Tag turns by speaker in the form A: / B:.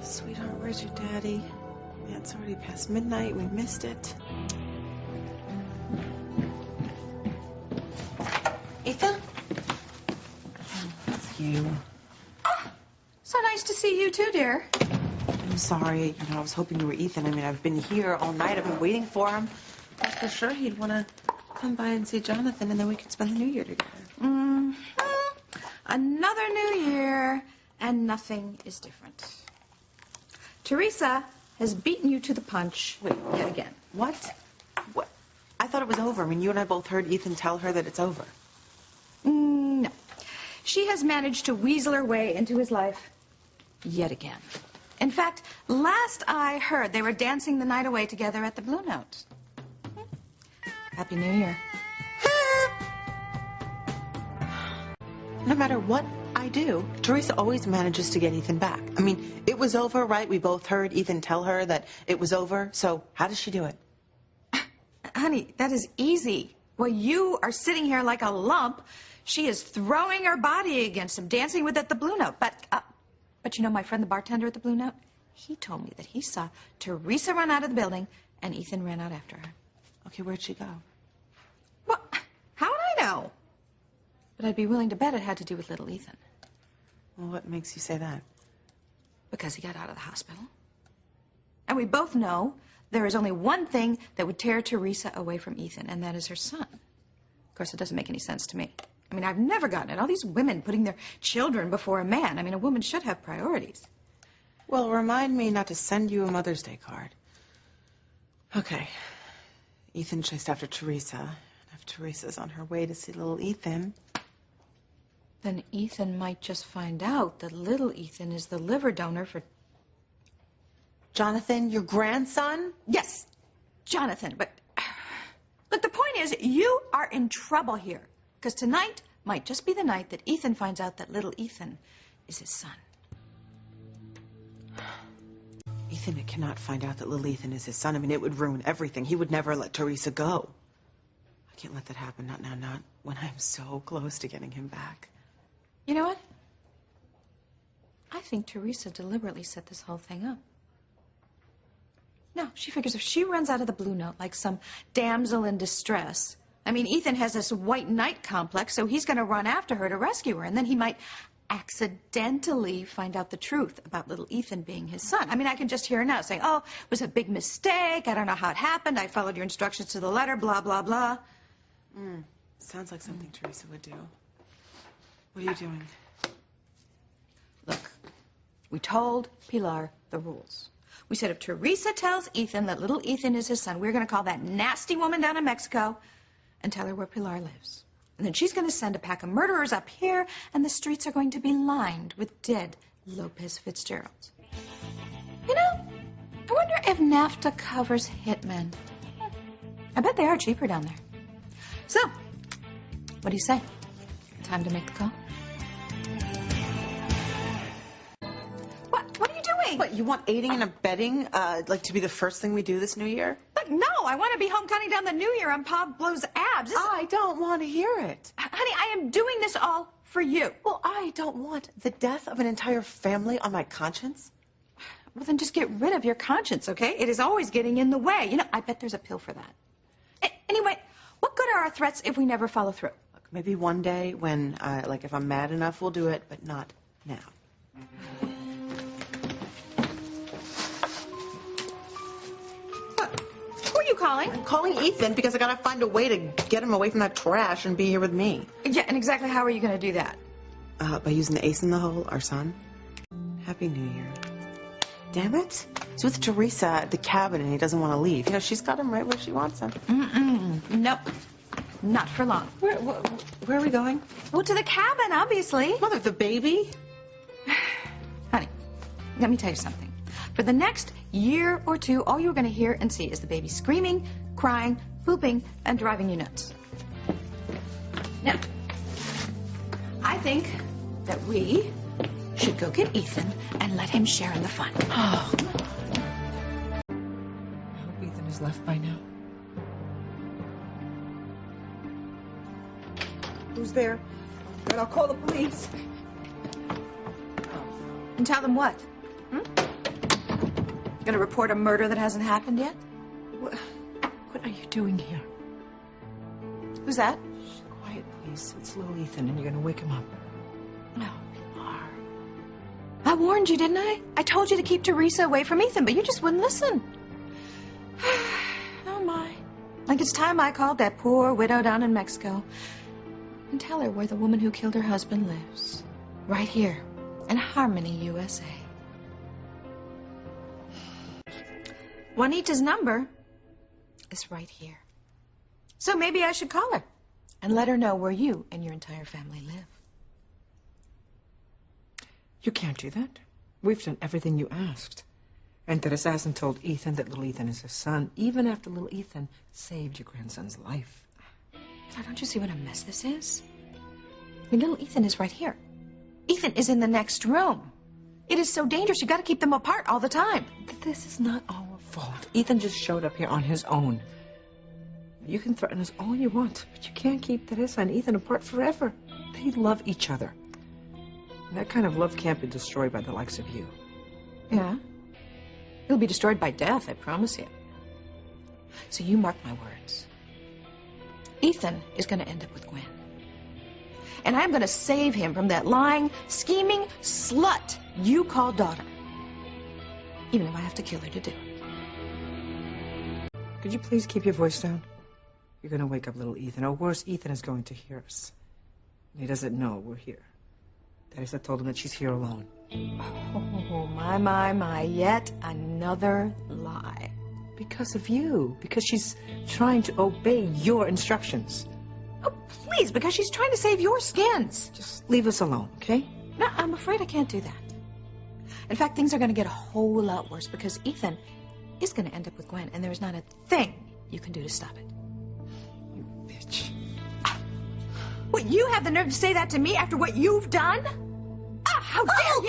A: Sweetheart, where's your daddy? Yeah, it's already past midnight. We missed it. Ethan? It's you.
B: Oh, so nice to see you too, dear.
A: I'm sorry. I was hoping you were Ethan. I've been here all night. I've been waiting for him. I was for sure he'd want to come by and see Jonathan, and then we could spend the new year together.
B: Mm-hmm. Another new year, and nothing is different. Teresa has beaten you to the punch yet again.
A: What? What? I thought it was over. You and I both heard Ethan tell her that it's over.
B: No. She has managed to weasel her way into his life yet again. In fact, last I heard, they were dancing the night away together at the Blue Note. Happy New Year.
A: No matter what I do, Teresa always manages to get Ethan back. It was over, right? We both heard Ethan tell her that it was over. So how does she do it?
B: Honey, that is easy. While you are sitting here like a lump, she is throwing her body against him, dancing with at the Blue Note. But you know my friend, the bartender at the Blue Note? He told me that he saw Teresa run out of the building and Ethan ran out after her.
A: Okay, where'd she go?
B: Well, how would I know? But I'd be willing to bet it had to do with little Ethan.
A: Well, what makes you say that?
B: Because he got out of the hospital. And we both know there is only one thing that would tear Teresa away from Ethan, and that is her son. Of course, it doesn't make any sense to me. I've never gotten it. All these women putting their children before a man. A woman should have priorities.
A: Well, remind me not to send you a Mother's Day card. Okay. Ethan chased after Teresa. And if Teresa's on her way to see little Ethan...
B: Then Ethan might just find out that little Ethan is the liver donor for...
A: Jonathan, your grandson?
B: Yes, Jonathan. But look, the point is, you are in trouble here. Because tonight might just be the night that Ethan finds out that little Ethan is his son.
A: Ethan cannot find out that little Ethan is his son. It would ruin everything. He would never let Teresa go. I can't let that happen. Not now, not when I'm so close to getting him back.
B: You know what? I think Teresa deliberately set this whole thing up. No, she figures if she runs out of the Blue Note like some damsel in distress... Ethan has this white knight complex, so he's going to run after her to rescue her, and then he might accidentally find out the truth about little Ethan being his son. I can just hear her now saying, oh, it was a big mistake, I don't know how it happened, I followed your instructions to the letter, blah, blah, blah.
A: Sounds like something Teresa would do. What are you doing?
B: Look, we told Pilar the rules. We said if Teresa tells Ethan that little Ethan is his son, we're going to call that nasty woman down in Mexico and tell her where Pilar lives. And then she's going to send a pack of murderers up here, and the streets are going to be lined with dead Lopez Fitzgeralds. I wonder if NAFTA covers hitmen. I bet they are cheaper down there. So, what do you say? Time to make the call? What are you doing?
A: What, you want aiding and abetting, to be the first thing we do this new year?
B: But no, I want to be home counting down the new year on Pablo's abs.
A: I don't want to hear it.
B: Honey, I am doing this all for you.
A: Well, I don't want the death of an entire family on my conscience.
B: Well, then just get rid of your conscience, okay? It is always getting in the way. I bet there's a pill for that. Anyway, what good are our threats if we never follow through?
A: Look, maybe one day when, if I'm mad enough, we'll do it, but not now.
B: Who are you calling?
A: I'm calling Ethan because I gotta find a way to get him away from that trash and be here with me.
B: Yeah, and exactly how are you going to do that?
A: By using the ace in the hole, our son. Happy New Year. Damn it. He's with Teresa at the cabin and he doesn't want to leave. She's got him right where she wants him.
B: Nope. Not for long.
A: Where are we going?
B: Well, to the cabin, obviously.
A: Mother, the baby?
B: Honey, let me tell you something. For the next year or two, all you're going to hear and see is the baby screaming, crying, pooping, and driving you nuts. Now, I think that we should go get Ethan and let him share in the fun.
A: Oh. I hope Ethan is left by now.
C: Who's there? Then I'll call the police.
B: And tell them what? Gonna report a murder that hasn't happened yet?
C: What are you doing here?
B: Who's that?
C: Shh, quiet, please. It's little Ethan, and you're going to wake him up.
B: No, Pilar. I warned you, didn't I? I told you to keep Teresa away from Ethan, but you just wouldn't listen. Oh, my. Like it's time I called that poor widow down in Mexico and tell her where the woman who killed her husband lives. Right here in Harmony, USA. Juanita's number is right here. So maybe I should call her and let her know where you and your entire family live.
C: You can't do that. We've done everything you asked. And Teresa hasn't told Ethan that little Ethan is his son, even after little Ethan saved your grandson's life.
B: Pilar, don't you see what a mess this is? I mean, little Ethan is right here. Ethan is in the next room. It is so dangerous. You got to keep them apart all the time.
C: This is not our fault. Ethan just showed up here on his own. You can threaten us all you want, but you can't keep Teresa and Ethan apart forever. They love each other. And that kind of love can't be destroyed by the likes of you.
B: Yeah? It'll be destroyed by death, I promise you. So you mark my words. Ethan is going to end up with Gwen. And I'm going to save him from that lying, scheming slut you call daughter. Even if I have to kill her to do it.
C: Could you please keep your voice down? You're going to wake up little Ethan. Or worse, Ethan is going to hear us. And he doesn't know we're here. Teresa told him that she's here alone.
B: Oh, my. Yet another lie.
C: Because of you. Because she's trying to obey your instructions.
B: Oh, please, because she's trying to save your skins.
C: Just leave us alone, okay?
B: No, I'm afraid I can't do that. In fact, things are going to get a whole lot worse because Ethan is going to end up with Gwen, and there's not a thing you can do to stop it.
C: You bitch.
B: What, you have the nerve to say that to me after what you've done? Ah, how dare you!